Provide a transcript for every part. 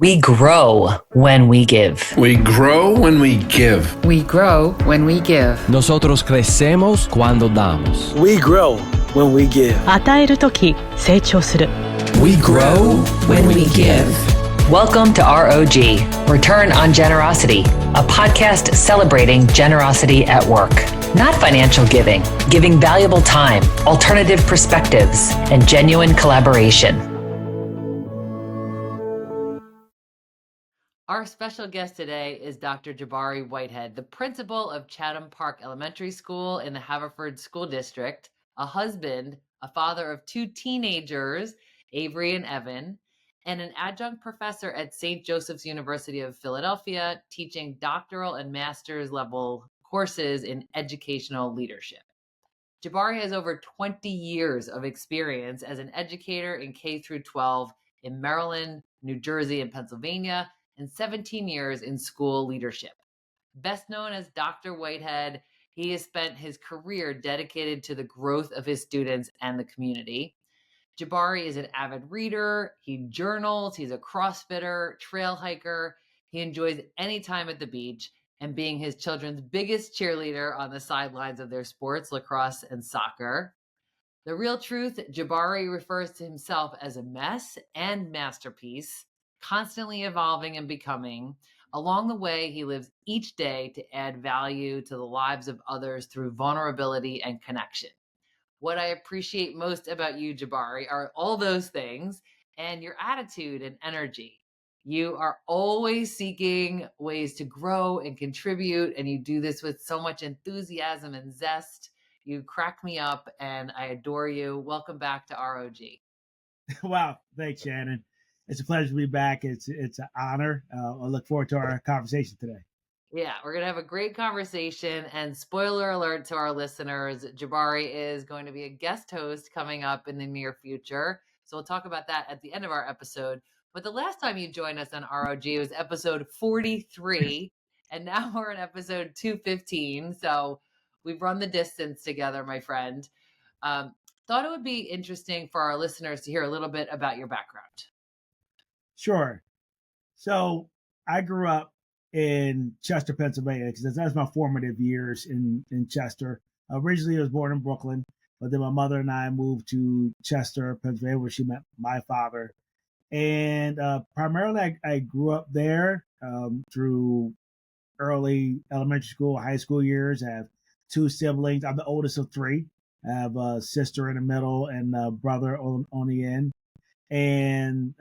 We grow when we give. We grow when we give. We grow when we give. Nosotros crecemos cuando damos. We grow when we give. 与えるとき成長する。 We grow when we give. Welcome to R.O.G, Return on Generosity, a podcast celebrating generosity at work. Not financial giving, giving valuable time, alternative perspectives, and genuine collaboration. Our special guest today is Dr. Jabari Whitehead, the principal of Chatham Park Elementary School in the Haverford School District, a husband, a father of two teenagers, Avery and Evan, and an adjunct professor at St. Joseph's University of Philadelphia, teaching doctoral and master's level courses in educational leadership. Jabari has over 20 years of experience as an educator in K through 12 in Maryland, New Jersey, and Pennsylvania, and 17 years in school leadership. Best known as Dr. Whitehead, he has spent his career dedicated to the growth of his students and the community. Jabari is an avid reader, he journals, he's a CrossFitter, trail hiker, he enjoys any time at the beach, and being his children's biggest cheerleader on the sidelines of their sports, lacrosse and soccer. The real truth, Jabari refers to himself as a mess and masterpiece, constantly evolving and becoming. Along the way, he lives each day to add value to the lives of others through vulnerability and connection. What I appreciate most about you, Jabari, are all those things and your attitude and energy. You are always seeking ways to grow and contribute, and you do this with so much enthusiasm and zest. You crack me up, and I adore you. Welcome back to R.O.G. Wow, thanks, Shannon. It's a pleasure to be back. It's an honor. I look forward to our conversation today. Yeah, we're going to have a great conversation. And spoiler alert to our listeners, Jabari is going to be a guest host coming up in the near future. So we'll talk about that at the end of our episode. But the last time you joined us on R.O.G. was episode 43. And now we're in episode 215. So we've run the distance together, my friend. Thought it would be interesting for our listeners to hear a little bit about your background. Sure. So I grew up in Chester, Pennsylvania, because that's my formative years in Chester. Originally, I was born in Brooklyn, but then my mother and I moved to Chester, Pennsylvania, where she met my father. And primarily, I grew up there through early elementary school, high school years. I have two siblings. I'm the oldest of three. I have a sister in the middle and a brother on the end. And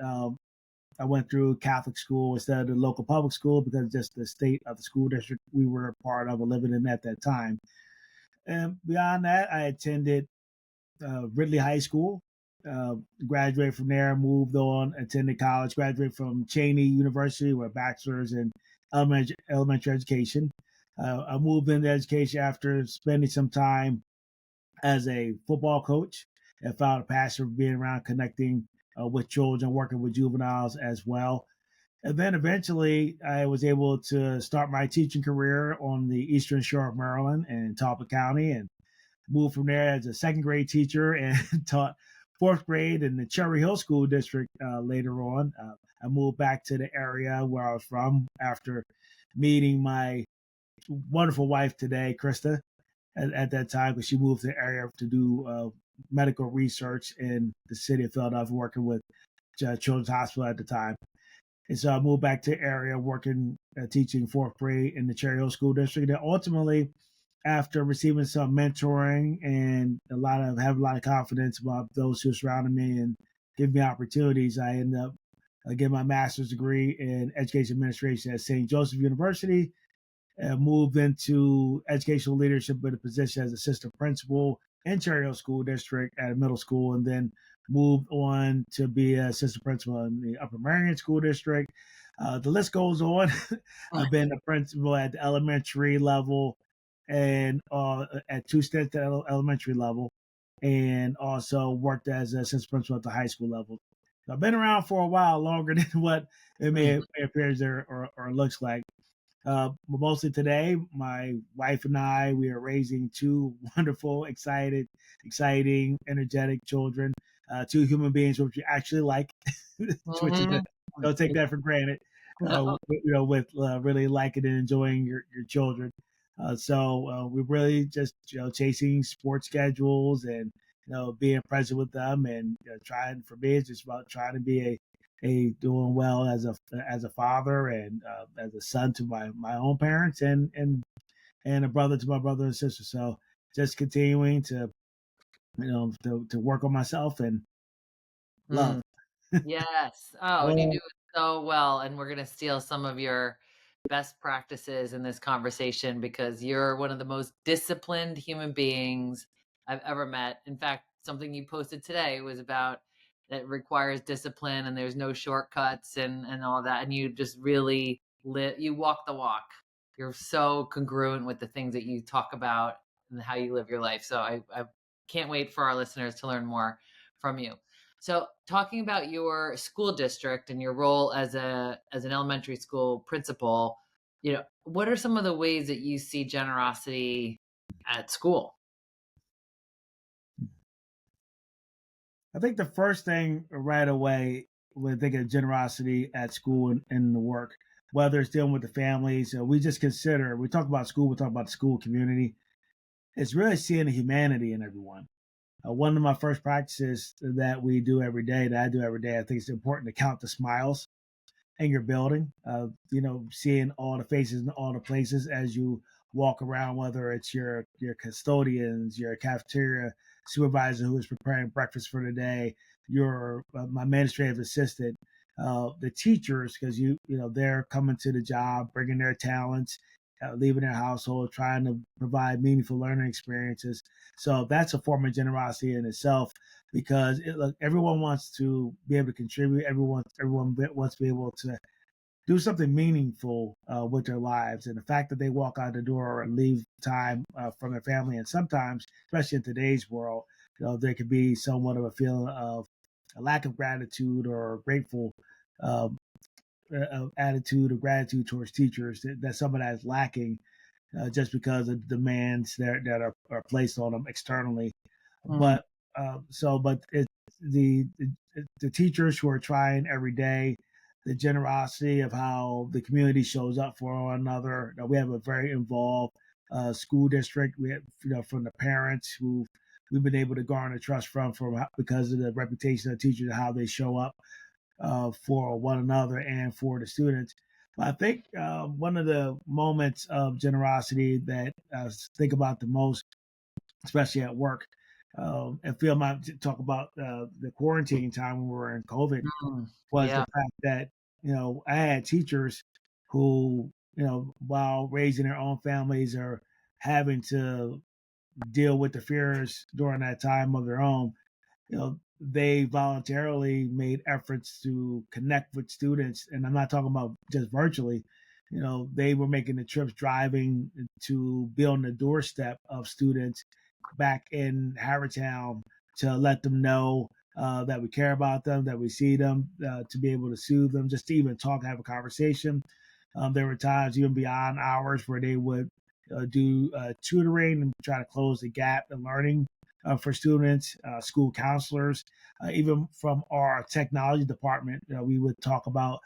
I went through Catholic school instead of the local public school because just the state of the school district we were a part of or living in at that time. And beyond that, I attended Ridley High School, graduated from there, moved on, attended college, graduated from Cheney University with a bachelor's in elementary education. I moved into education after spending some time as a football coach and found a passion for being around connecting with children, working with juveniles as well. And then eventually I was able to start my teaching career on the Eastern Shore of Maryland and Talbot County and moved from there as a second grade teacher and taught fourth grade in the Cherry Hill School District later on. I moved back to the area where I was from after meeting my wonderful wife today, Krista, at that time, because she moved to the area to do medical research in the city of Philadelphia, working with Children's Hospital at the time. And so I moved back to the area, working, teaching fourth grade in the Cherry Hill School District. And ultimately, after receiving some mentoring and have a lot of confidence about those who surrounded me and give me opportunities, I ended up getting my master's degree in education administration at St. Joseph University. Moved into educational leadership with a position as assistant principal in Cherry Hill School District at a middle school, and then moved on to be an assistant principal in the Upper Merion School District. The list goes on. I've been a principal at the elementary level and at two stints at elementary level, and also worked as an assistant principal at the high school level. So I've been around for a while, longer than what it may appear or looks like. Mostly today, my wife and I, we are raising two wonderful, exciting, energetic children, two human beings, which we actually like, which is don't take that for granted. No. With really liking and enjoying your children. We're really just chasing sports schedules and being present with them and trying. For me, it's just about trying to be a doing well as a father and as a son to my own parents and a brother to my brother and sister. So just continuing to to work on myself and love. Mm. Yes. Oh, and you do Well, it so well. And we're going to steal some of your best practices in this conversation because you're one of the most disciplined human beings I've ever met. In fact, something you posted today was about that requires discipline and there's no shortcuts and all that. And you just really you walk the walk. You're so congruent with the things that you talk about and how you live your life. So I can't wait for our listeners to learn more from you. So, talking about your school district and your role as an elementary school principal, what are some of the ways that you see generosity at school? I think the first thing right away when thinking of generosity at school and the work, whether it's dealing with the families, we talk about school, we talk about the school community. It's really seeing the humanity in everyone. One of my first practices that we do every day, that I do every day, I think it's important to count the smiles in your building. Seeing all the faces in all the places as you walk around, whether it's your custodians, your cafeteria supervisor who is preparing breakfast for the day, your my administrative assistant, the teachers, because they're coming to the job, bringing their talents. Leaving their household, trying to provide meaningful learning experiences. So that's a form of generosity in itself, because look, everyone wants to be able to contribute. Everyone wants to be able to do something meaningful with their lives. And the fact that they walk out the door and leave time from their family, and sometimes, especially in today's world, there could be somewhat of a feeling of a lack of gratitude or grateful uh, attitude or gratitude towards teachers. That some of that is lacking just because of the demands that are placed on them externally. Mm, But it's the teachers who are trying every day, the generosity of how the community shows up for one another. We have a very involved school district. We have, from the parents who we've been able to garner trust from because of the reputation of teachers and how they show up for one another and for the students. But I think one of the moments of generosity that I think about the most, especially at work, and Phil might talk about the quarantine time when we were in COVID, was the yeah. fact that I had teachers who while raising their own families or having to deal with the fears during that time of their own, they voluntarily made efforts to connect with students. And I'm not talking about just virtually. They were making the trips, driving to be on the doorstep of students back in Havertown to let them know that we care about them, that we see them, to be able to soothe them, just to even talk, have a conversation. There were times even beyond hours where they would do tutoring and try to close the gap in learning for students, school counselors, even from our technology department. We would talk about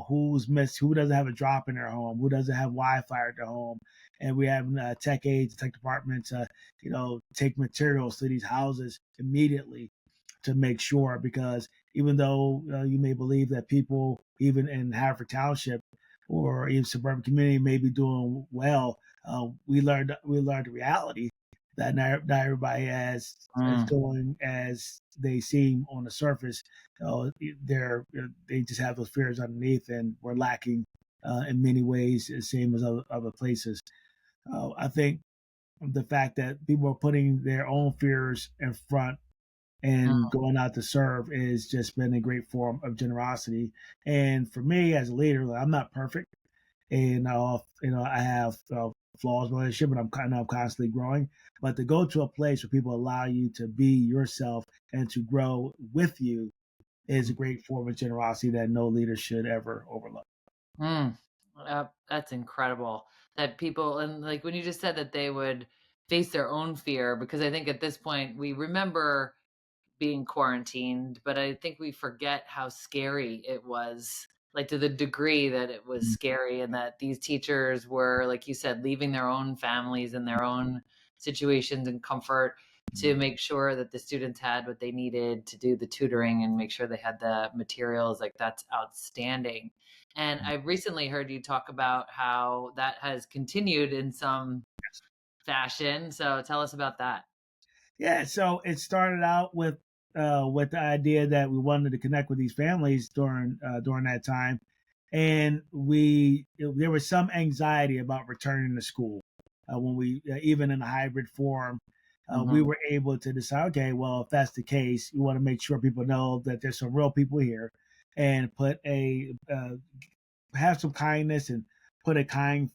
who's missed, who doesn't have a drop in their home, who doesn't have Wi-Fi at their home, and we have tech aides, tech departments, take materials to these houses immediately to make sure, because even though you may believe that people even in Haverford Township or even suburban community may be doing well, we learned the reality that not everybody is Mm. doing as they seem on the surface. They just have those fears underneath, and we're lacking in many ways, the same as other places. I think the fact that people are putting their own fears in front and Mm. going out to serve is just been a great form of generosity. And for me as a leader, like, I'm not perfect, and I have flaws in my leadership, and I'm constantly growing. But to go to a place where people allow you to be yourself and to grow with you is a great form of generosity that no leader should ever overlook. Mm. That's incredible that people, and like when you just said that they would face their own fear, because I think at this point we remember being quarantined, but I think we forget how scary it was, like to the degree that it was scary, and that these teachers were, like you said, leaving their own families and their own situations and comfort to make sure that the students had what they needed to do the tutoring and make sure they had the materials. Like, that's outstanding. And I recently heard you talk about how that has continued in some fashion. So tell us about that. Yeah, so it started out with the idea that we wanted to connect with these families during that time, and there was some anxiety about returning to school when we even in a hybrid form. We Hmm. were able to decide, okay, well, if that's the case, we want to make sure people know that there's some real people here, and put a have some kindness and put a kind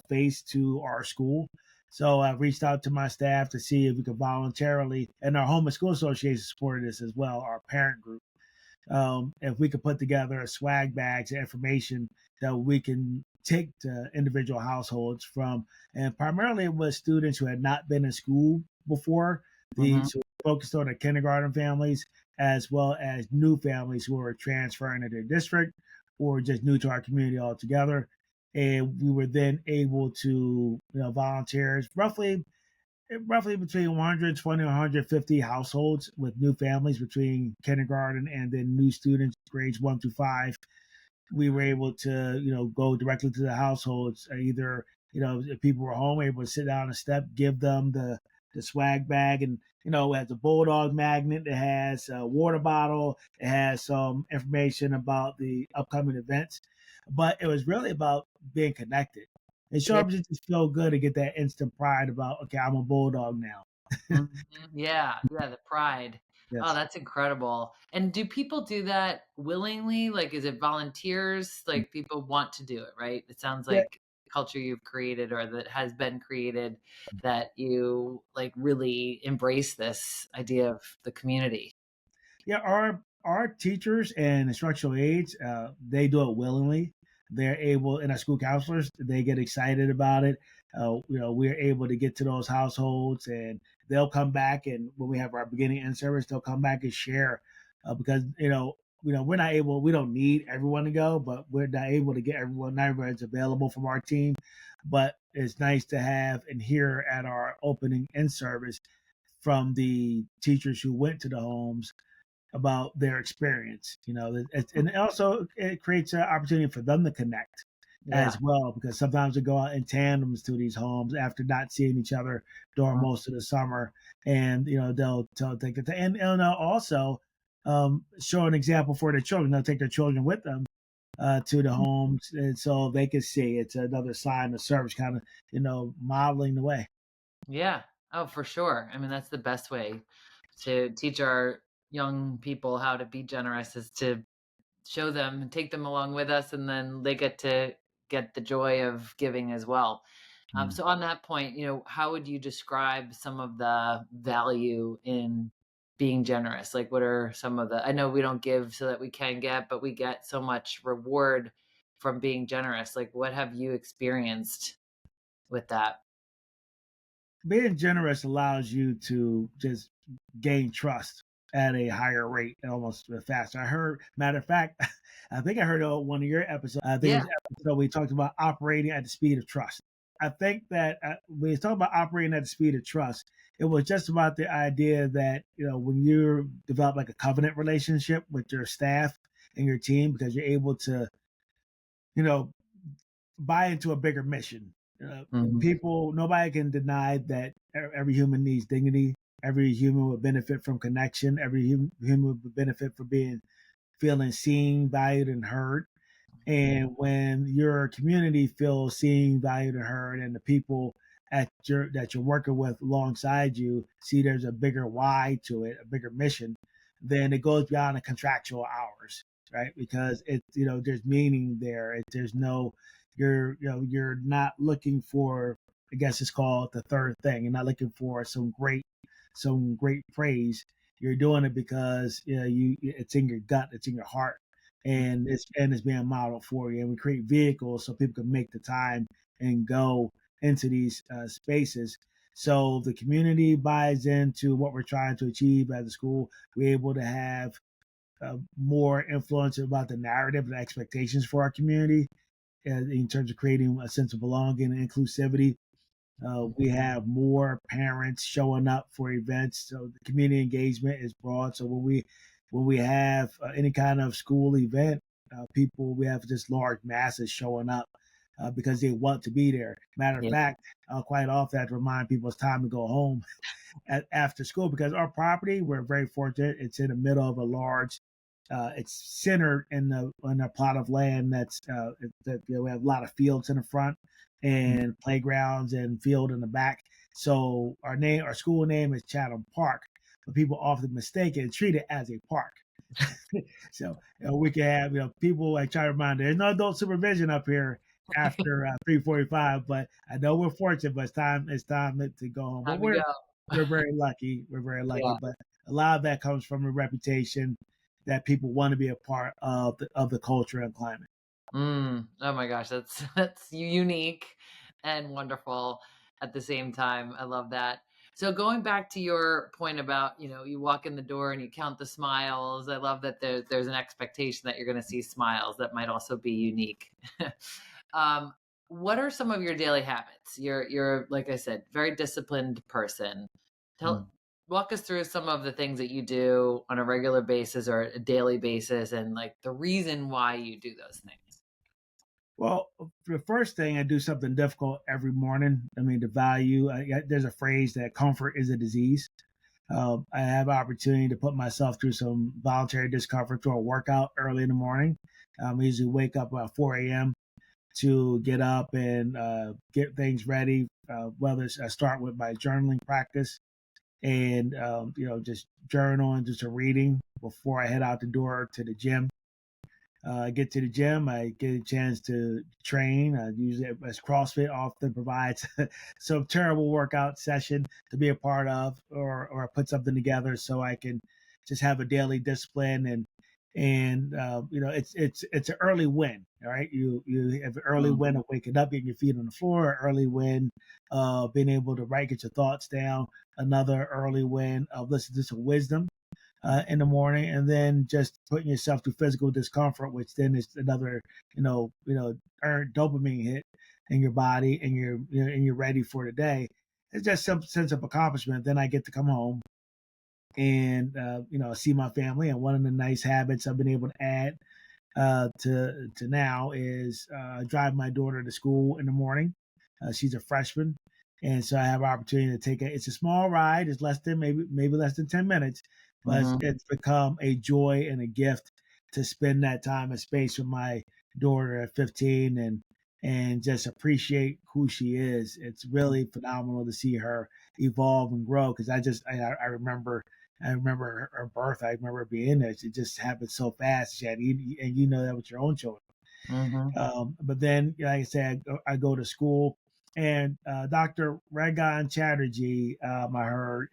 face to our school. So I reached out to my staff to see if we could voluntarily, and our home and school association supported this as well, our parent group. If we could put together a swag bags of information that we can take to individual households from, and primarily it was students who had not been in school before. Hmm. So focused on the kindergarten families as well as new families who were transferring to their district or just new to our community altogether. And we were then able to, volunteers roughly between 120 and 150 households with new families between kindergarten and then new students grades 1 through 5. We were able to go directly to the households, either if people were home, able to sit down and step, give them the swag bag, and it has a bulldog magnet, it has a water bottle, it has some information about the upcoming events. But it was really about being connected. It sure Yeah. just feel good to get that instant pride about, okay, I'm a bulldog now. Mhm. Yeah, yeah, the pride. Oh, Yes. that's incredible. And do people do that willingly? Like, is it volunteers? Like, people want to do it, right? It sounds Yeah, like the culture you've created or that has been created, that you like really embrace this idea of the community. yeah, our teachers and instructional aides, they do it willingly. They're able, and our school counselors, they get excited about it. We're able to get to those households, and they'll come back. And when we have our beginning end service, they'll come back and share, because we're not able, we don't need everyone to go, but we're not able to get everyone. Not everyone's available from our team, but it's nice to have and hear at our opening end service from the teachers who went to the homes about their experience. And also it creates an opportunity for them to connect Yeah. as well, because sometimes we go out in tandems to these homes after not seeing each other during Mhm. most of the summer, and they'll take it, and also show an example for their children. They'll take their children with them to the homes, and so they can see it's another sign of service, kind of modeling the way. Yeah. Oh, for sure. I mean, that's the best way to teach our young people how to be generous, is to show them and take them along with us, and then they get to get the joy of giving as well. Mm. So on that point, how would you describe some of the value in being generous? Like, what are some of the, I know we don't give so that we can get, but we get so much reward from being generous. Like, what have you experienced with that? Being generous allows you to just gain trust at a higher rate, almost faster. I heard, matter of fact, I think I heard one of your episodes. I think it Yeah. was episode we talked about operating at the speed of trust. I think that when you talk about operating at the speed of trust, it was just about the idea that when you develop like a covenant relationship with your staff and your team, because you're able to you know buy into a bigger mission. Hmm. People, nobody can deny that every human needs dignity. Every human would benefit from connection. Every human would benefit from feeling seen, valued, and heard. And when your community feels seen, valued, and heard, and the people that you're working with alongside you see there's a bigger why to it, a bigger mission, then it goes beyond the contractual hours, right? Because there's meaning there. There's no, you're not looking for, I guess it's called the third thing. You're not looking for some great praise. You're doing it because it's in your gut, it's in your heart, and it's being modeled for you. And we create vehicles so people can make the time and go into these spaces So the community buys into what we're trying to achieve as a school. We're able to have more influence about the narrative and expectations for our community in terms of creating a sense of belonging and inclusivity. We have more parents showing up for events, so the community engagement is broad. So when we have any kind of school event, we have just large masses showing up because they want to be there. Matter of Yeah. fact, quite often I have to remind people it's time to go home after school because our property, we're very fortunate. It's in the middle of a large. It's centered in a plot of land that we have a lot of fields in the front and playgrounds and field in the back. So our school name is Chatham Park, but people often mistake it and treat it as a park. So we can have people like try to remind there's no adult supervision up here after 3:45. But I know we're fortunate, but it's time to go home. But Time to go. we're very lucky. We're very lucky. Yeah. But a lot of that comes from a reputation that people want to be a part of the culture and climate. Oh my gosh, that's unique and wonderful at the same time. I love that. So going back to your point about, you walk in the door and you count the smiles. I love that there's an expectation that you're going to see smiles that might also be unique. um, what are some of your daily habits? You're like I said, very disciplined person. Tell Walk us through some of the things that you do on a regular basis or a daily basis and like the reason why you do those things. Well, the first thing, I do something difficult every morning. I mean, there's a phrase that comfort is a disease. I have opportunity to put myself through some voluntary discomfort through a workout early in the morning. I usually wake up about 4 a.m. to get up and get things ready. Whether I start with my journaling practice and, just journal and just a reading before I head out the door to the gym. I get to the gym, I get a chance to train. Usually, as CrossFit often provides some terrible workout session to be a part of, or put something together so I can just have a daily discipline and it's an early win. All right, you have an early win of waking up, getting your feet on the floor. An early win of being able to get your thoughts down. Another early win of listening to some wisdom in the morning, and then just putting yourself through physical discomfort, which then is another, earned dopamine hit in your body, and you're ready for the day. It's just some sense of accomplishment. Then I get to come home and see my family. And one of the nice habits I've been able to add to now is drive my daughter to school in the morning. She's a freshman, and so I have opportunity to take It's a small ride. It's less than maybe less than 10 minutes, but it's become a joy and a gift to spend that time and space with my daughter at 15 and just appreciate who she is. It's really phenomenal to see her evolve and grow because I remember her birth. I remember being there. It just happened so fast, and you know that with your own children. But then, like I said, I go to school, and Dr. Ragan Chatterjee, I heard,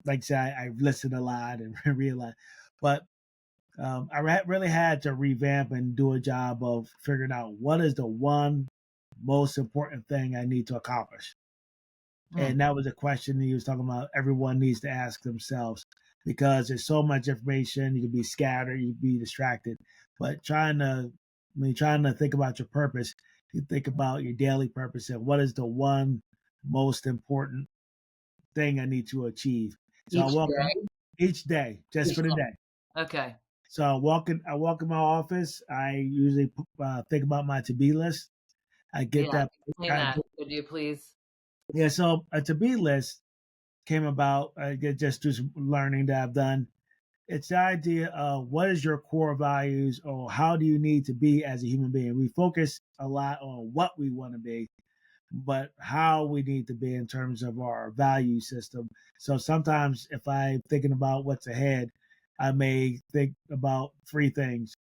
like I said, I've listened a lot and realized, but I really had to revamp and do a job of figuring out what is the one most important thing I need to accomplish. And that was a question he was talking about. Everyone needs to ask themselves because there's so much information. You can be scattered, you can be distracted. But trying to think about your purpose, you think about your daily purpose and what is the one most important thing I need to achieve. So Each day? each day, just for the day. Okay. So I walk in my office. I usually think about my to-be list. I get Yeah. that. Explain that, could you please? Yeah, so a to-be list came about just through some learning that I've done. It's the idea of what is your core values or how do you need to be as a human being. We focus a lot on what we want to be, but how we need to be in terms of our value system. So sometimes if I'm thinking about what's ahead, I may think about three things.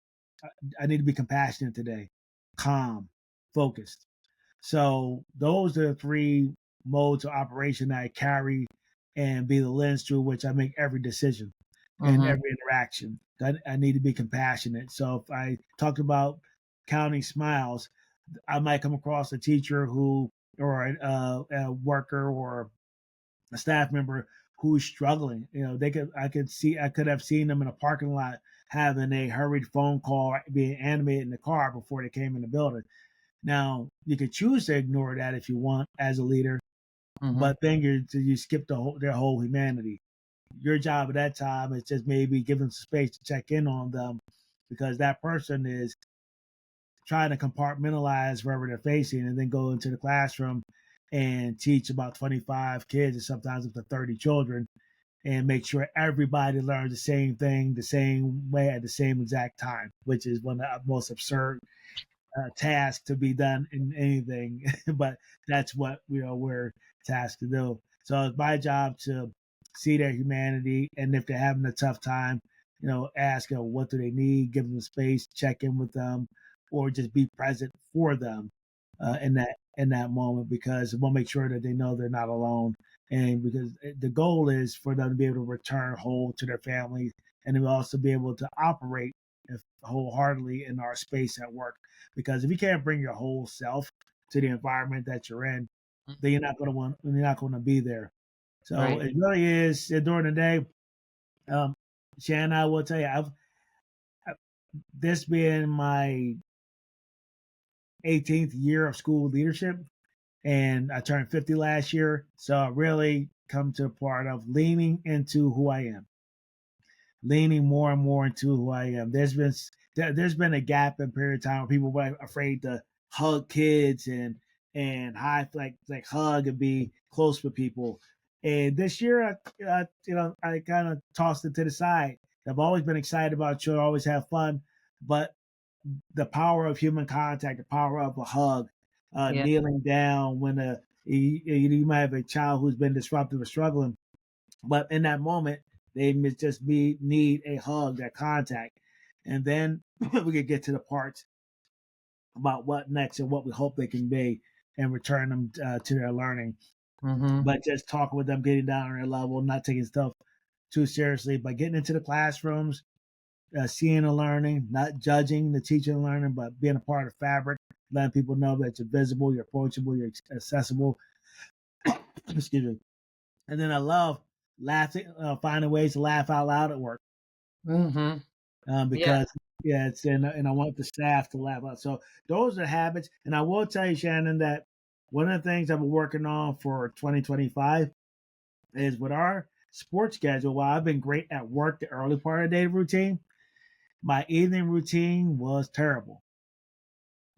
I need to be compassionate today, calm, focused. So those are the three modes of operation that I carry and be the lens through which I make every decision and every interaction. I need to be compassionate. So if I talked about counting smiles, I might come across a teacher who or a worker or a staff member who's struggling. I could have seen them in a parking lot having a hurried phone call, being animated in the car before they came in the building. Now you could choose to ignore that if you want as a leader, Mm-hmm. but then you skip their whole humanity. Your job at that time is just maybe give them some space to check in on them, because that person is trying to compartmentalize wherever they're facing and then go into the classroom and teach about 25 kids and sometimes up to 30 children and make sure everybody learns the same thing the same way at the same exact time, which is one of the most absurd tasks to be done in anything. But that's what we're tasked to do. So it's my job to see their humanity, and if they're having a tough time, ask them what do they need, give them space, check in with them, or just be present for them in that moment, because we'll make sure that they know they're not alone. And because the goal is for them to be able to return whole to their families, and then also be able to operate wholeheartedly in our space at work. Because if you can't bring your whole self to the environment that you're in, then you're not going to be there. So Right. it really is during the day. Um, Shannon, I will tell you, this being my 18th year of school leadership, and I turned 50 last year. So I really come to a part of leaning into who I am, leaning more and more into who I am. There's been a gap in period of time where people were afraid to hug kids and like hug and be close with people. And this year, I kind of tossed it to the side. I've always been excited about children, always have fun, but the power of human contact, the power of a hug, Yeah. kneeling down when you might have a child who's been disruptive or struggling, but in that moment, they just need a hug, that contact. And then we could get to the parts about what next and what we hope they can be and return them to their learning. Mm-hmm. But just talking with them, getting down on their level, not taking stuff too seriously, but getting into the classrooms, seeing and learning, not judging the teaching and learning, but being a part of the fabric, letting people know that you're visible, you're approachable, you're accessible. Excuse me. And then I love laughing, finding ways to laugh out loud at work, Mm-hmm. Yeah. because it's and I want the staff to laugh out. So those are habits. And I will tell you, Shannon, that one of the things I've been working on for 2025 is with our sports schedule. While I've been great at work, the early part of the day routine, my evening routine was terrible.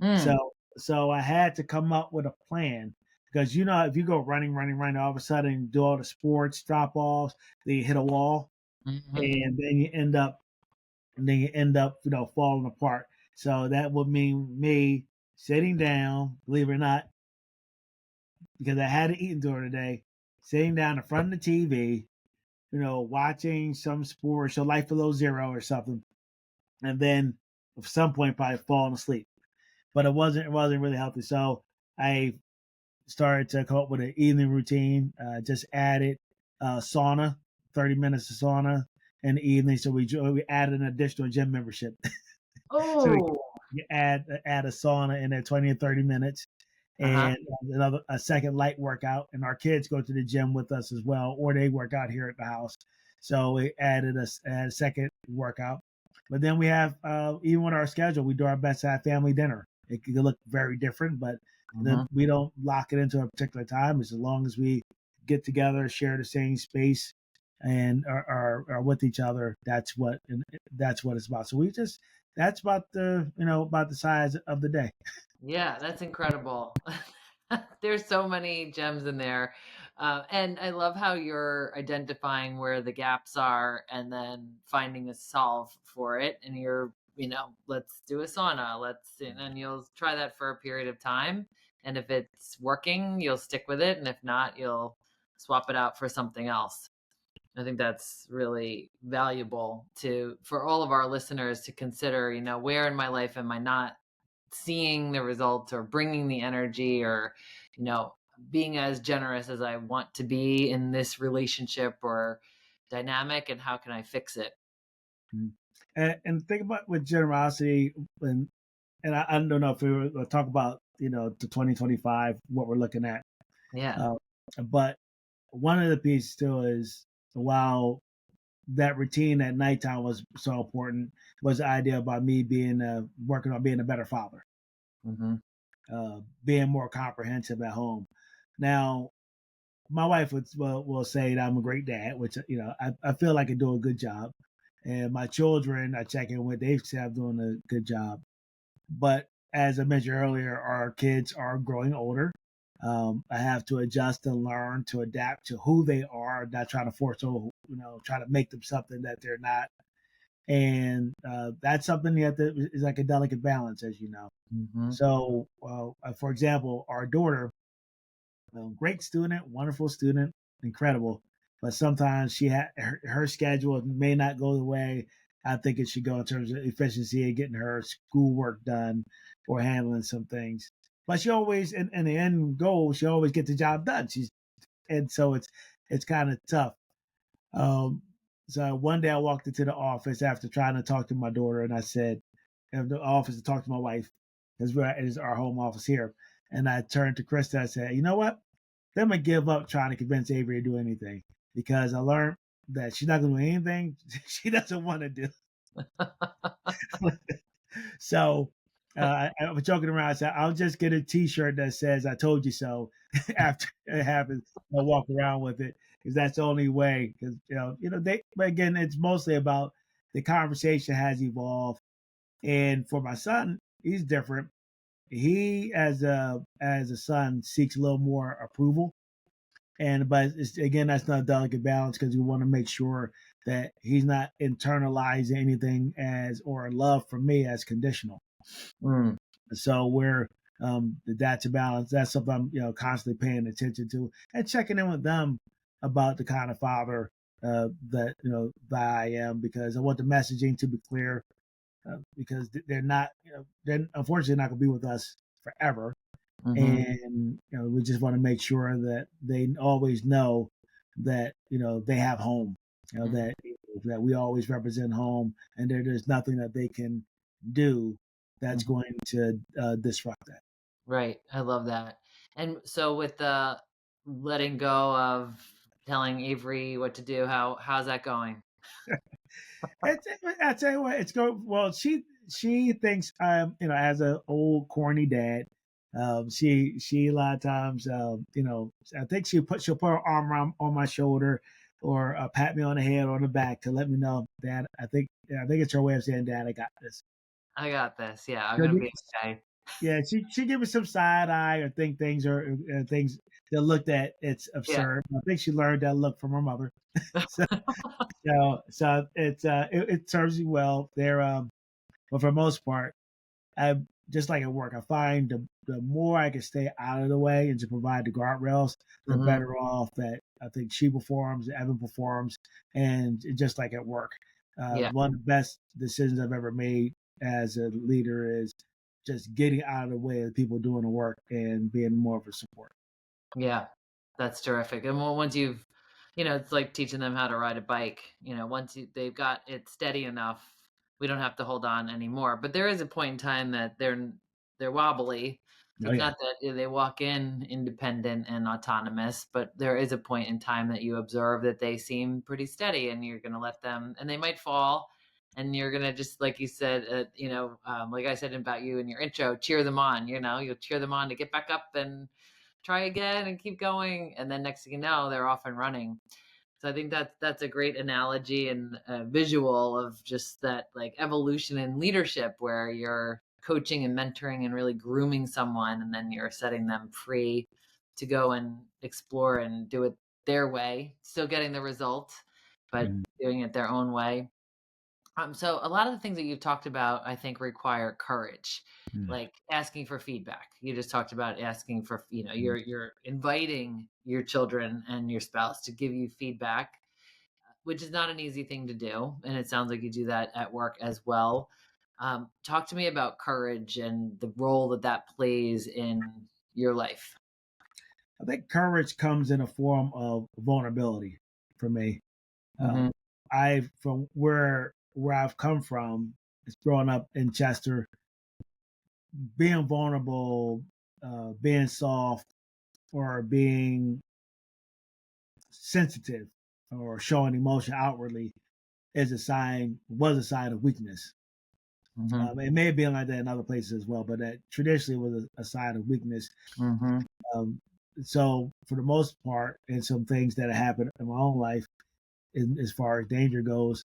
Mm. So I had to come up with a plan, because if you go running, running, running, all of a sudden do all the sports drop offs, then you hit a wall, Mm-hmm. and then you end up falling apart. So that would mean me sitting down, believe it or not, because I hadn't eaten during the day, sitting down in front of the TV, watching some sport, so Life Below Zero or something, and then at some point probably falling asleep. But it wasn't really healthy. So I started to come up with an evening routine. Just added sauna, 30 minutes of sauna in the evening. So we added an additional gym membership. So Oh. you add a sauna in there, 20 or 30 minutes, Uh-huh. and a second light workout. And our kids go to the gym with us as well, or they work out here at the house. So we added a second workout. But then we have, even with our schedule, we do our best to have family dinner. It can look very different, but Mm-hmm. then we don't lock it into a particular time. As long as we get together, share the same space, and are with each other, that's what it's about. So that's about the size of the day. Yeah, that's incredible. There's so many gems in there. And I love how you're identifying where the gaps are and then finding a solve for it. And let's do a sauna. And you'll try that for a period of time. And if it's working, you'll stick with it. And if not, you'll swap it out for something else. I think that's really valuable for all of our listeners to consider, where in my life am I not seeing the results or bringing the energy or, you know, being as generous as I want to be in this relationship or dynamic, and how can I fix it? Mhm. And think about with generosity, and and I don't know if we were going to talk about, to 2025, what we're looking at. Yeah. Uh, but one of the pieces still is, while that routine at nighttime was so important, was the idea about me being working on being a better father, Hmm. being more comprehensive at home. Now, my wife will say that I'm a great dad, which I feel like I do a good job, and my children I check in with, they say I'm doing a good job. But as I mentioned earlier, our kids are growing older. I have to adjust and learn to adapt to who they are, not trying to force, try to make them something that they're not. And that's something you have to, is like a delicate balance, as you know. Hmm. So, for example, our daughter, great student, wonderful student, incredible. But sometimes her schedule may not go the way I think it should go in terms of efficiency and getting her schoolwork done or handling some things. But she always, in the end goal, she always gets the job done. And so it's kind of tough. Um, so one day I walked into the office after trying to talk to my daughter, and I said, in the office to talk to my wife, because it is our home office here. And I turned to Krista. I said, you know what? I'm gonna give up trying to convince Avery to do anything, because I learned that she's not gonna do anything she doesn't want to do. So I was joking around. I said, I'll just get a T-shirt that says "I told you so" after it happens. I'll walk around with it, because that's the only way. Because they. But again, it's mostly about the conversation has evolved, and for my son, he's different. He, as a son, seeks a little more approval. But again, that's not a delicate balance, because we want to make sure that he's not internalizing anything as, or love from me as, conditional. Mm. So that's a balance. That's something I'm constantly paying attention to, and checking in with them about the kind of father that I am, because I want the messaging to be clear, because they're not, they're unfortunately not going to be with us forever. Hmm. And we just want to make sure that they always know that they have home, that we always represent home, and there's nothing that they can do that's Hmm. going to disrupt that. Right. I love that. And so with the letting go of telling Avery what to do, how's that going? I tell you what, it's go well. She thinks I'm, as an old corny dad. She a lot of times, I think she'll put her arm around on my shoulder, or pat me on the head or on the back to let me know, Dad. I think it's her way of saying, Dad, I got this. I got this. Yeah, I'm So, gonna be okay. yeah, she give me some side eye, or think things are things that looked at it's Yeah. absurd. I think she learned that look from her mother. So it serves you well. But for the most part, I just like at work, I find the more I can stay out of the way and to provide the guardrails, the Hmm. better off that I think she performs, Evan performs, and just like at work. Yeah. One of the best decisions I've ever made as a leader is just getting out of the way of people doing the work and being more of a support. Yeah. That's terrific. And once it's like teaching them how to ride a bike. Once they've got it steady enough, we don't have to hold on anymore. But there is a point in time that they're wobbly. So Oh it's yeah. not that they walk in independent and autonomous, but there is a point in time that you observe that they seem pretty steady, and you're going to let them, and they might fall, and you're going to just, like you said, like I said about you in your intro, cheer them on. You'll cheer them on to get back up and try again and keep going, and then next thing you know, they're off and running. So I think that's a great analogy and visual of just that, like, evolution in leadership, where you're coaching and mentoring and really grooming someone, and then you're setting them free to go and explore and do it their way, still getting the result, but Mhm. doing it their own way. So a lot of the things that you've talked about, I think, require courage, Mhm. like asking for feedback. You just talked about asking for, Mhm. you're inviting your children and your spouse to give you feedback, which is not an easy thing to do. And it sounds like you do that at work as well. Talk to me about courage and the role that that plays in your life. I think courage comes in a form of vulnerability for me. Hmm. I've from where I've come from, is growing up in Chester. being vulnerable, being soft, or being sensitive, or showing emotion outwardly was a sign of weakness. Mm-hmm. It may have been like that in other places as well, but that traditionally was a sign of weakness. Mm-hmm. Um, so for the most part, and some things that have happened in my own life, as far as danger goes,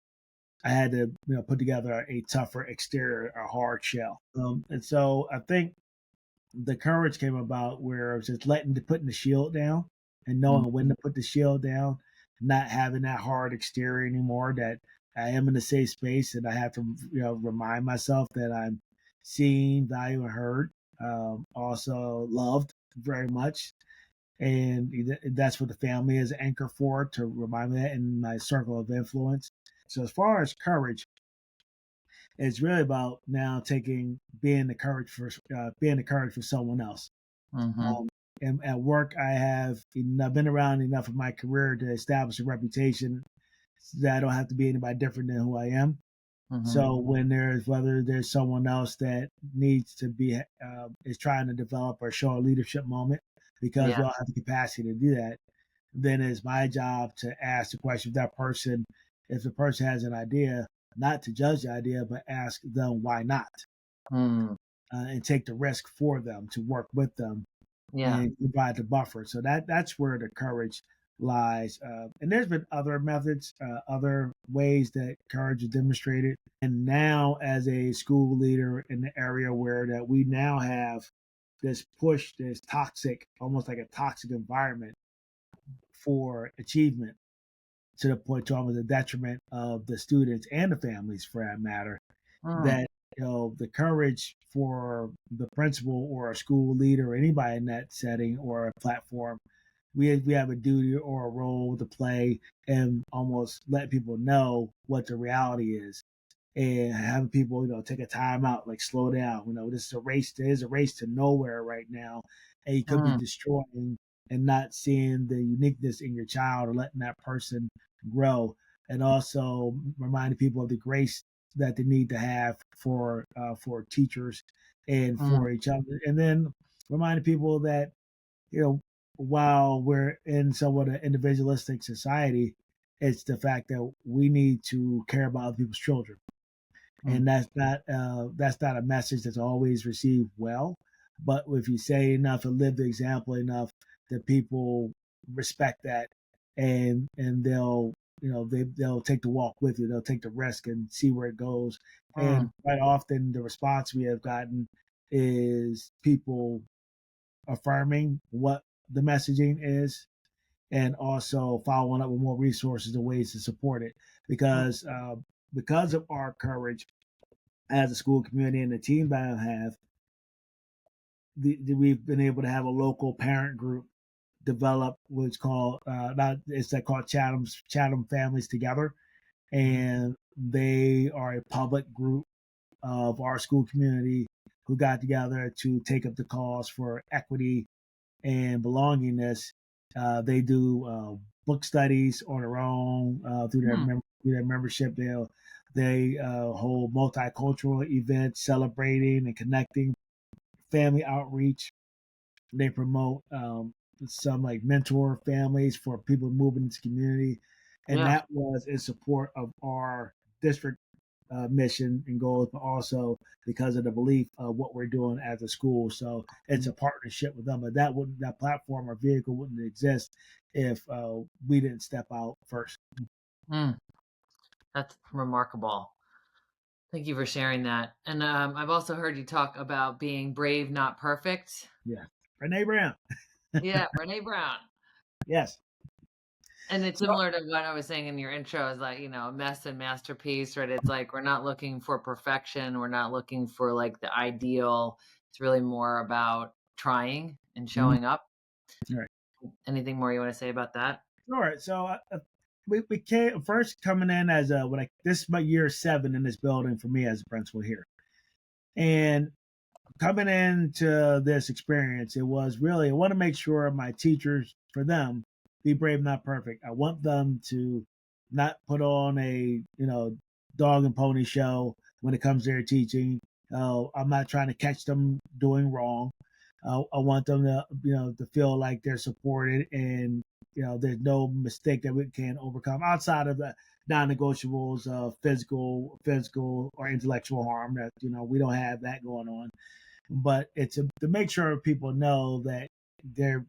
I had to put together a tougher exterior, a hard shell. And so I think the courage came about where I was just putting the shield down and knowing when to put the shield down, not having that hard exterior anymore. That I am in a safe space, and I have to remind myself that I'm seen, valued, and heard. Also loved very much, and that's what the family is anchor for, to remind me that in my circle of influence. So as far as courage, it's really about now being the courage for someone else. Mm-hmm. Um, and at work, I've been around enough of my career to establish a reputation that I don't have to be anybody different than who I am. Mm-hmm. So whether there's someone else that needs to be is trying to develop or show a leadership moment, because we Yeah. all have the capacity to do that, then it's my job to ask the question if the person has an idea, not to judge the idea, but ask them why not, Mm. and take the risk for them to work with them Yeah. and provide the buffer. So that's where the courage lies. And there's been other methods, other ways that courage is demonstrated. And now, as a school leader in the area where that we now have this push, this toxic, almost like a toxic environment for achievement, to the point to almost the detriment of the students and the families, for that matter, Mm. that the courage for the principal or a school leader or anybody in that setting or a platform, we have a duty or a role to play, and almost let people know what the reality is, and having people take a time out, like slow down. This is a race. There is a race to nowhere right now, and you could be Mm. destroying and not seeing the uniqueness in your child or letting that person grow. And also reminding people of the grace that they need to have for teachers and Mm. for each other, and then reminding people that you know while we're in somewhat an individualistic society, it's the fact that we need to care about other people's children, Mm. and that's not a message that's always received well. But if you say enough and live the example enough, that people respect that, and they'll take the walk with you. They'll take the risk and see where it goes. Mm. And quite often, the response we have gotten is people affirming what the messaging is, and also following up with more resources and ways to support it, Mm. because of our courage as a school community and the team that I have, we've been able to have a local parent group develop what's called called Chatham Families Together, and they are a public group of our school community who got together to take up the cause for equity and belongingness. They do book studies on their own Mm. through their membership. They hold multicultural events celebrating and connecting, family outreach. They promote some like mentor families for people moving into the community, and Yeah. that was in support of our district mission and goals, but also because of the belief of what we're doing as a school. So it's a partnership with them. But that platform or vehicle wouldn't exist if we didn't step out first. Mm. That's remarkable. Thank you for sharing that. And I've also heard you talk about being brave, not perfect. Yeah, Renee Brown. Yeah, Brene Brown. Yes. And it's So similar to what I was saying in your intro, is like, mess and masterpiece, right? It's like we're not looking for perfection. We're not looking for like the ideal. It's really more about trying and mhm, showing up. all right. Anything more you want to say about that? All right. So we came first coming in as this is my year 7 in this building for me as a principal here, and coming into this experience, it was really I want to make sure my teachers, for them, be brave, not perfect. I want them to not put on a dog and pony show when it comes to their teaching. I'm not trying to catch them doing wrong. I want them to, to feel like they're supported, and there's no mistake that we can overcome outside of the non-negotiables of physical or intellectual harm. That we don't have that going on. But it's to make sure people know that they're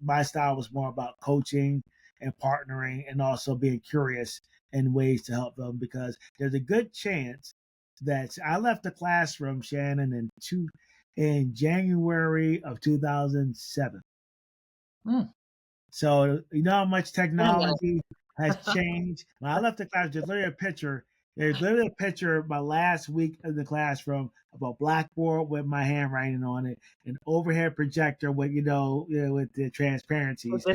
my style was more about coaching and partnering, and also being curious in ways to help them, because there's a good chance that I left the classroom, Shannon, in January of 2007. Mm. So you know how much Been a minute. technology has changed. When I left the class, there's literally a picture. There's literally a picture of my last week in the classroom of a blackboard with my handwriting on it, an overhead projector with with the transparencies.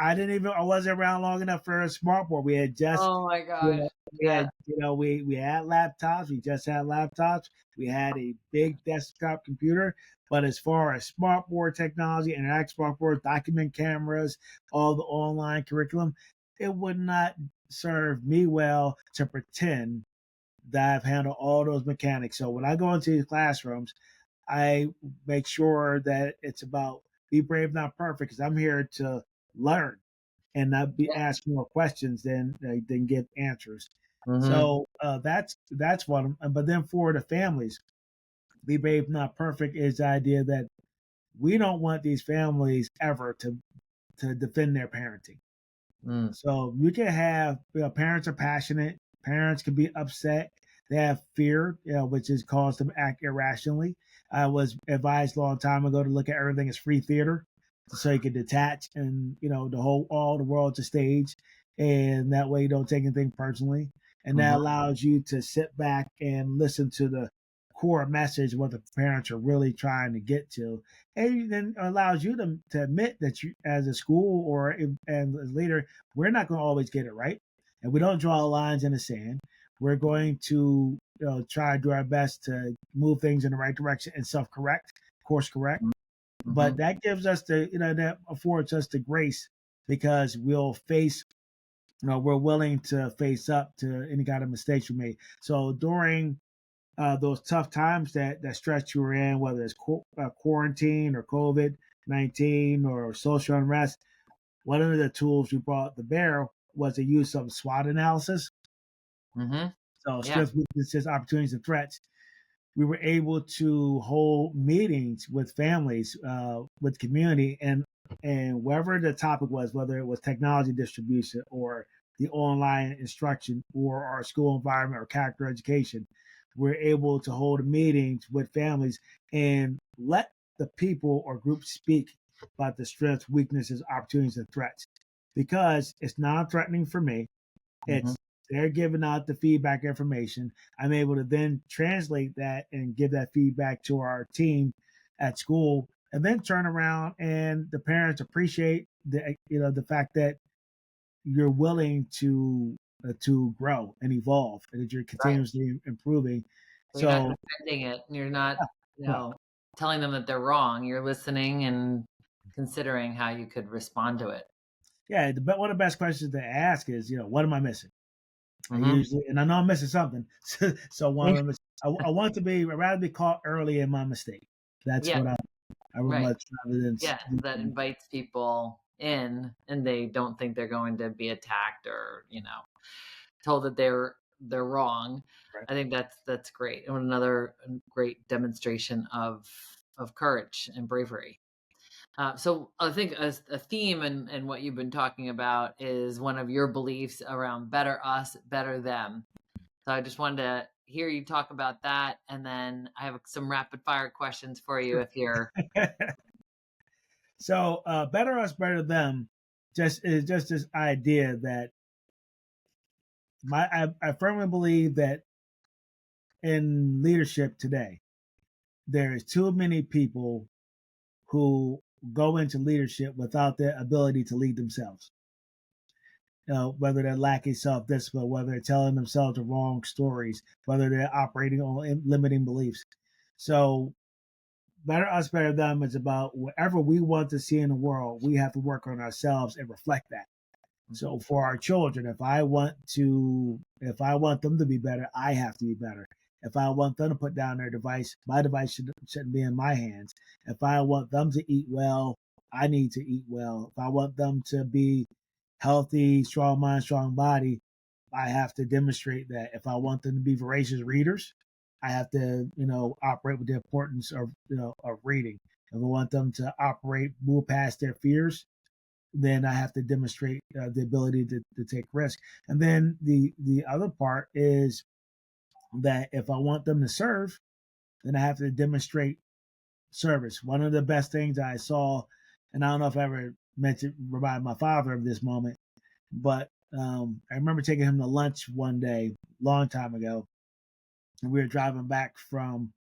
I wasn't around long enough for a smartboard. We had just, Oh my you gosh. know, Yeah. we had laptops. We just had laptops. We had a big desktop computer. But as far as smartboard technology, interactive smartboard, document cameras, all the online curriculum, it would not serve me well to pretend that I've handled all those mechanics. So when I go into these classrooms, I make sure that it's about be brave, not perfect, because I'm here to learn and not be Yeah. asking more questions than give answers. Mm-hmm. So that's one. But then for the families, be brave, not perfect is the idea that we don't want these families ever to defend their parenting. Mm. So you can have parents are passionate, parents can be upset, they have fear, which has caused them to act irrationally. I was advised a long time ago to look at everything as free theater, so you can detach and all the world's a stage, and that way you don't take anything personally, and that Mm-hmm. allows you to sit back and listen to the core message what the parents are really trying to get to, and then allows you to admit that you as a school or and as a leader, we're not going to always get it right, and we don't draw lines in the sand. We're going to try to do our best to move things in the right direction and self-correct, course correct. Mm-hmm. But that gives us that affords us the grace, because we'll face we're willing to face up to any kind of mistakes we made. So during those tough times that stretch you were in, whether it's quarantine or COVID-19 or social unrest, one of the tools we brought to bear was the use of SWOT analysis. Mm-hmm. So Yeah. strengths, weaknesses, opportunities, and threats. We were able to hold meetings with families, with community, and wherever the topic was, whether it was technology distribution or the online instruction or our school environment or character education, we're able to hold meetings with families and let the people or groups speak about the strengths, weaknesses, opportunities, and threats, because it's non-threatening for me. Mm-hmm. It's they're giving out the feedback information. I'm able to then translate that and give that feedback to our team at school, and then turn around and the parents appreciate the fact that you're willing to grow and evolve, and that you're Right. continuously improving. So you're not So defending it. You're not, you well, know, telling them that they're wrong. You're listening and considering how you could respond to it. yeah, one of the best questions to ask is, what am I missing? I Mm-hmm. usually, and I know I'm missing something. So one of them is, I want to be, I'd rather be caught early in my mistake. That's Yeah. what I would Right. much rather than. Yeah. That invites people in, and they don't think they're going to be attacked or, told that they're wrong. Right. I think that's great. And another great demonstration of courage and bravery. So I think a theme and what you've been talking about is one of your beliefs around better us, better them. So I just wanted to hear you talk about that, and then I have some rapid fire questions for you if you're. So better us, better them, just this idea that I firmly believe that in leadership today, there is too many people who go into leadership without the ability to lead themselves. Whether they're lacking self-discipline, whether they're telling themselves the wrong stories, whether they're operating on limiting beliefs. So better us, better them is about whatever we want to see in the world, we have to work on ourselves and reflect that. So for our children, if I want them to be better, I have to be better. If I want them to put down their device, my device shouldn't be in my hands. If I want them to eat well, I need to eat well. If I want them to be healthy, strong mind, strong body, I have to demonstrate that. If I want them to be voracious readers, I have to, operate with the importance of, of reading. If I want them to move past their fears, then I have to demonstrate the ability to take risk. And then the other part is that if I want them to serve, then I have to demonstrate service. One of the best things I saw, and I don't know if I ever remind my father of this moment, but I remember taking him to lunch one day, long time ago, and we were driving back from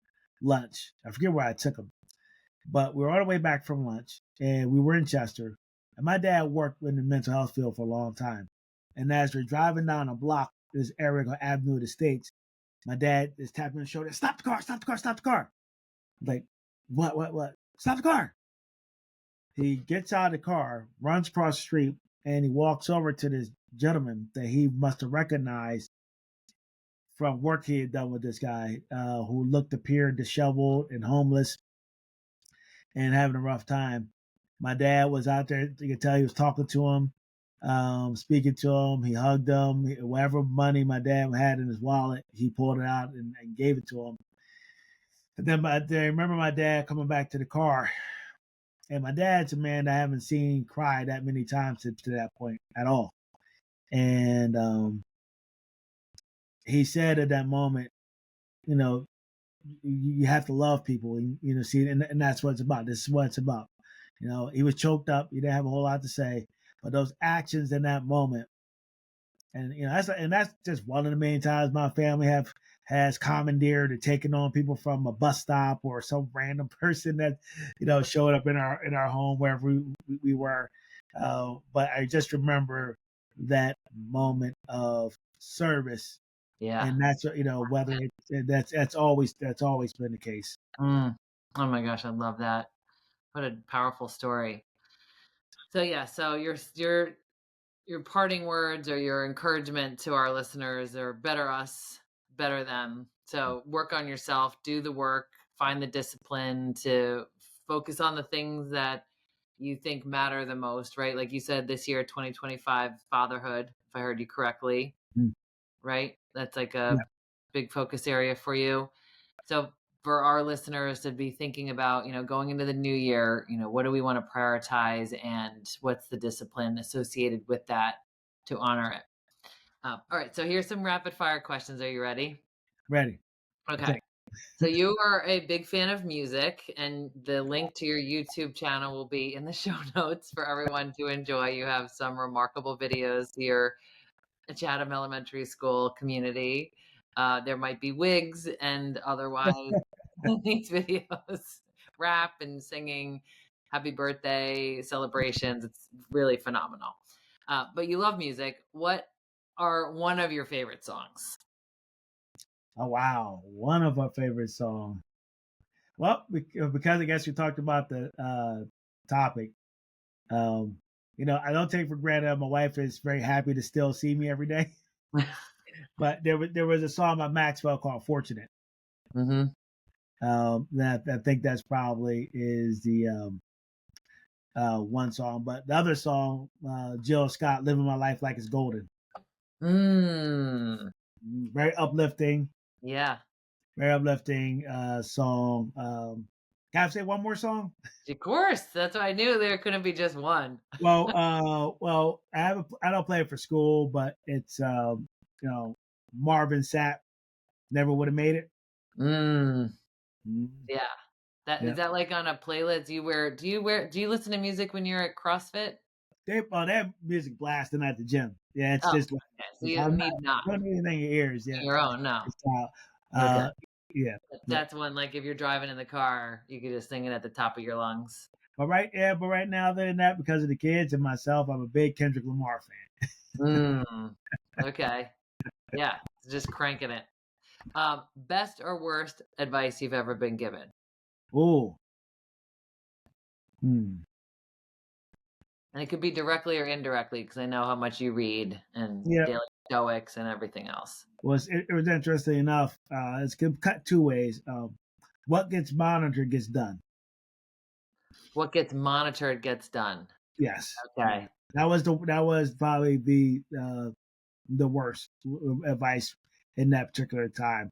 lunch. I forget where I took him, but we were on the way back from lunch, and we were in Chester. And my dad worked in the mental health field for a long time. And as we're driving down a block, this area called Avenue of the States, my dad is tapping his shoulder, "Stop the car, stop the car, stop the car." I'm like, what? Stop the car. He gets out of the car, runs across the street, and he walks over to this gentleman that he must have recognized from work he had done with this guy, who appeared disheveled and homeless and having a rough time. My dad was out there. You could tell he was talking to him, speaking to him. He hugged him. Whatever money my dad had in his wallet, he pulled it out and gave it to him. And then I remember my dad coming back to the car. And my dad's a man I haven't seen cry that many times to that point at all. And he said at that moment, you have to love people, and, see, and that's what it's about. This is what it's about. He was choked up. He didn't have a whole lot to say, but those actions in that moment, and that's just one of the many times my family has commandeered or taken on people from a bus stop or some random person that showed up in our home wherever we were. But I just remember that moment of service. Yeah. And that's whether that's always been the case. Oh my gosh, I love that. What a powerful story. So yeah, so your parting words or your encouragement to our listeners are better us, better them. So work on yourself, do the work, find the discipline to focus on the things that you think matter the most, right? Like you said, this year, 2025, fatherhood, if I heard you correctly, right? That's like a big focus area for you. So for our listeners to be thinking about, going into the new year, what do we want to prioritize and what's the discipline associated with that to honor it? All right. So here's some rapid fire questions. Are you ready? Ready. Okay. So you are a big fan of music, and the link to your YouTube channel will be in the show notes for everyone to enjoy. You have some remarkable videos here at Chatham Elementary School community. There might be wigs and otherwise these videos, rap and singing, happy birthday celebrations. It's really phenomenal. But you love music. What are one of your favorite songs? Oh wow, one of our favorite songs. Well, because I guess we talked about the topic. I don't take for granted that my wife is very happy to still see me every day. But there was a song by Maxwell called "Fortunate." Mm-hmm. That I think that's probably is the one song. But the other song, Jill Scott, "Living My Life Like It's Golden." Very uplifting. Yeah. Very uplifting song. Can I say one more song? Of course. That's why I knew there couldn't be just one. Well, I don't play it for school, but it's Marvin Sapp, "Never Would Have Made It." Yeah. Is that like on a playlist? Do you listen to music when you're at CrossFit? They have music blasting at the gym. Yeah, it's just like, so you don't need anything in your ears. Yeah, your own. No. Okay. Yeah. That's one, like if you're driving in the car, you could just sing it at the top of your lungs. But right now, other than that, because of the kids and myself, I'm a big Kendrick Lamar fan. Okay. Yeah, just cranking it. Best or worst advice you've ever been given? Oh. And it could be directly or indirectly, because I know how much you read and daily Stoics and everything else. It was interesting enough. It's cut two ways. What gets monitored gets done. What gets monitored gets done. Yes. Okay. That was probably the worst advice in that particular time.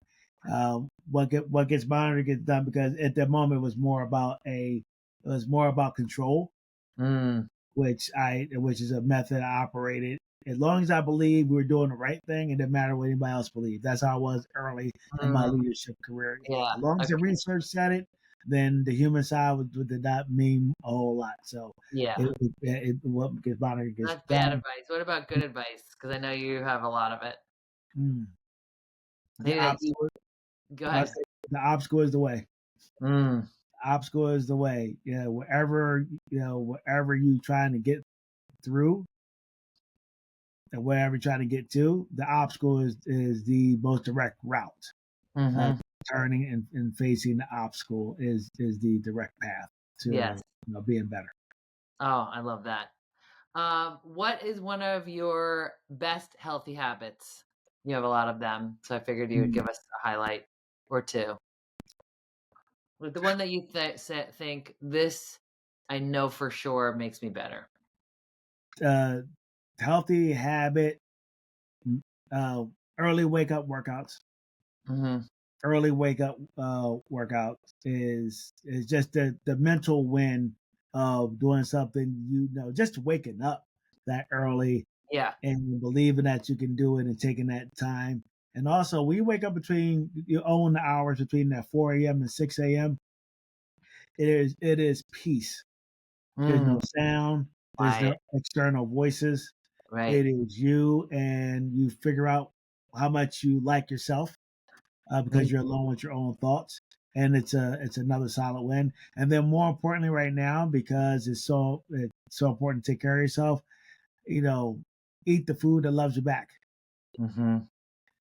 What gets monitored gets done, because at that moment it was more about control, Mm, which is a method I operated. As long as I believed we were doing the right thing, it didn't matter what anybody else believed. That's how I was early in my mm, leadership career. yeah. As long as the Okay. research said it, then the human side did not mean a whole lot. So Yeah. what gets monitored gets That's bad done. advice. What about good advice? Because I know you have a lot of it. Mm. The Maybe that you obstacle, go I ahead. say the obstacle is the way. Mm, Obstacle is the way. Wherever you trying to get through and wherever you're trying to get to, the obstacle is the most direct route. Uh, hmm Turning and facing the obstacle is the direct path to Yes. being better. Oh, I love that. What is one of your best healthy habits? You have a lot of them, so I figured you would Mm. give us a highlight or two. Like the one that you think this, I know for sure makes me better. Uh, Healthy habit. Uh, Early wake up workouts. Hmm Early wake up workouts is just the mental win of doing something, just waking up that early Yeah. and believing that you can do it and taking that time. And also, we wake up between your own hours between that 4 a.m. and 6 a.m. It is peace. There's Mm, no sound. There's no quiet. external voices. Right. It is you, and you figure out how much you like yourself, because you're Mm, alone with your own thoughts. And it's another solid win. And then more importantly, right now, because it's so important to take care of yourself, eat the food that loves you back. hmm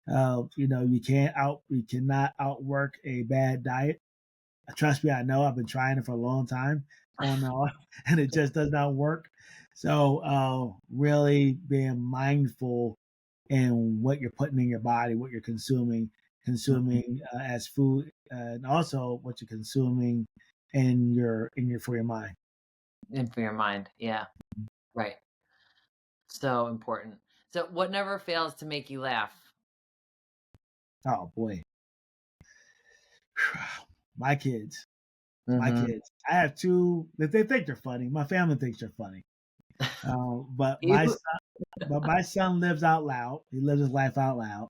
You cannot outwork a bad diet. Trust me, I know. I've been trying it for a long time on and off, and it just does not work. So, really being mindful in what you're putting in your body, what you're consuming as food, and also what you're consuming for your mind. And for your mind. Yeah. Right. So important. So, what never fails to make you laugh? Oh boy, my kids, my Hmm kids. I have two. They think they're funny. My family thinks they're funny. But You. my son lives out loud. He lives his life out loud.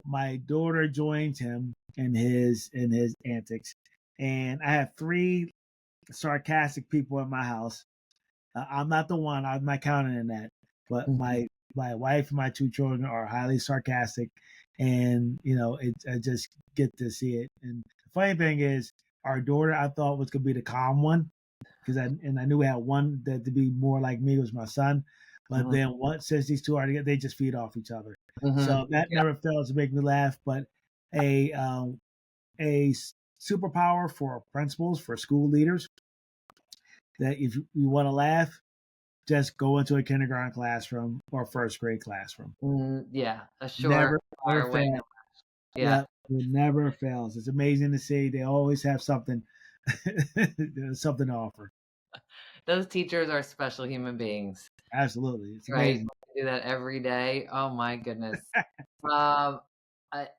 My daughter joins him in his antics, and I have three sarcastic people in my house. I'm not the one. I'm not counting in that. But Mhm. my wife and my two children are highly sarcastic, and I just get to see it. And the funny thing is, our daughter I thought was gonna be the calm one, because I knew we had one that to be more like me was my son. But Mhm. then once since these two are together, they just feed off each other. Mhm. So that Yeah. never fails to make me laugh. But a a superpower for principals, for school leaders, that if you want to laugh, just go into a kindergarten classroom or first grade classroom. Yeah. A Never, short, never far way. fails. Yeah. Yep, it never fails. It's amazing to see. They always have something, something to offer. Those teachers are special human beings, Absolutely, it's right? amazing. Do that every day. Oh my goodness. Um,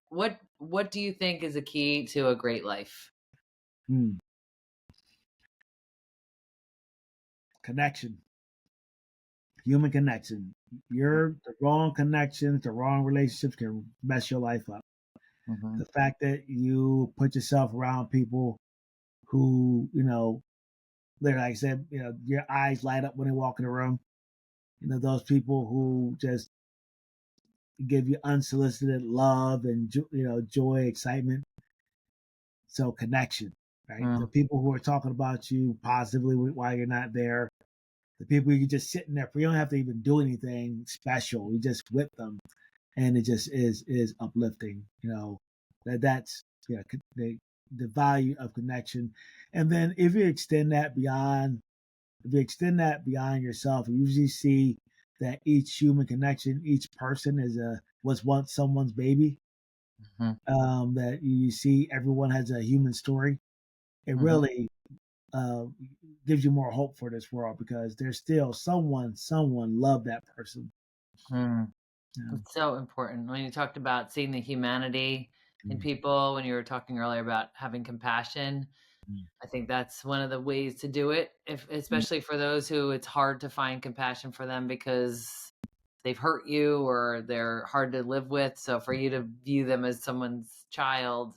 what do you think is a key to a great life? Hmm. Connection, human connection. The wrong connections, the wrong relationships can mess your life up. Hmm The fact that you put yourself around people who, like I said, your eyes light up when they walk in the room. Those people who just give you unsolicited love and joy, excitement. So connection, right? The Mm, people who are talking about you positively while you're not there. The people you just sitting there, you don't have to even do anything special. You just with them, and it just is uplifting. That's the value of connection. And then if you extend that beyond yourself, you usually see that each human connection, each person was once someone's baby. That you see everyone has a human story. It really gives you more hope for this world because there's still someone loved that person. Yeah. It's so important. When you talked about seeing the humanity in people, when you were talking earlier about having compassion, I think that's one of the ways to do it, especially for those who it's hard to find compassion for them because they've hurt you or they're hard to live with. So for you to view them as someone's child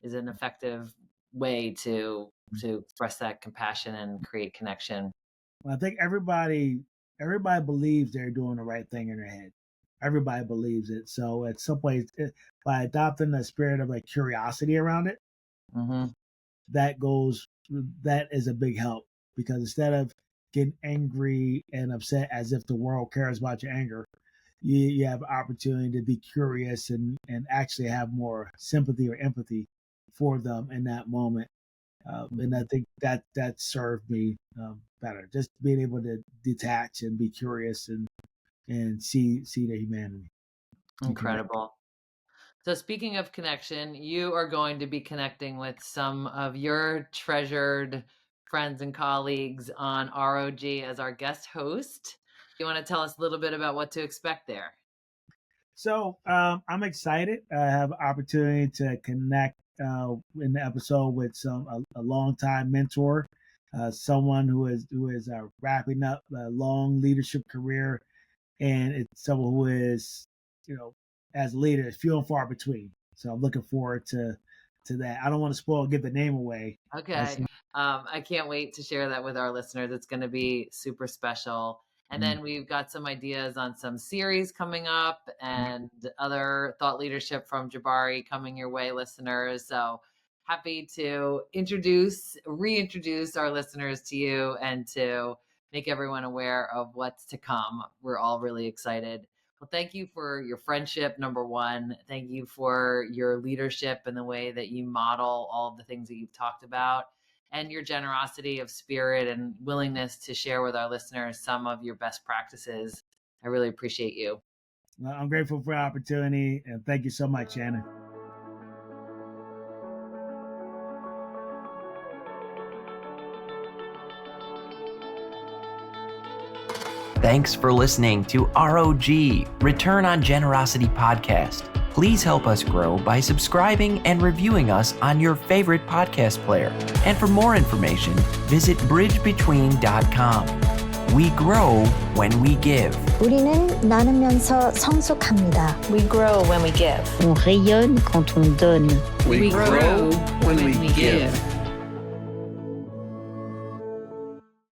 is an effective way to express that compassion and create connection. Well, I think everybody believes they're doing the right thing in their head. Everybody believes it. So at some point, by adopting a spirit of like curiosity around it, that is a big help because instead of getting angry and upset as if the world cares about your anger, you have an opportunity to be curious and actually have more sympathy or empathy for them in that moment. And I think that served me better. Just being able to detach and be curious and see the humanity. Incredible. So speaking of connection, you are going to be connecting with some of your treasured friends and colleagues on R.O.G as our guest host. You want to tell us a little bit about what to expect there? So I'm excited. I have an opportunity to connect in the episode with a longtime mentor, someone who is wrapping up a long leadership career, and it's someone who is, as a leader, is few and far between. So I'm looking forward to that. I don't want to give the name away. Okay. I can't wait to share that with our listeners. It's going to be super special. And then we've got some ideas on some series coming up and other thought leadership from Jabari coming your way, listeners. So happy to reintroduce our listeners to you and to make everyone aware of what's to come. We're all really excited. Well, thank you for your friendship, number one. Thank you for your leadership and the way that you model all of the things that you've talked about, and your generosity of spirit and willingness to share with our listeners some of your best practices. I really appreciate you. Well, I'm grateful for the opportunity, and thank you so much, Shannon. Thanks for listening to R.O.G. Return on Generosity podcast. Please help us grow by subscribing and reviewing us on your favorite podcast player. And for more information, visit bridgebetween.com. We grow when we give. 우리는 나누면서 성숙합니다. We grow when we give. On rayonne quand on donne. We grow when we give.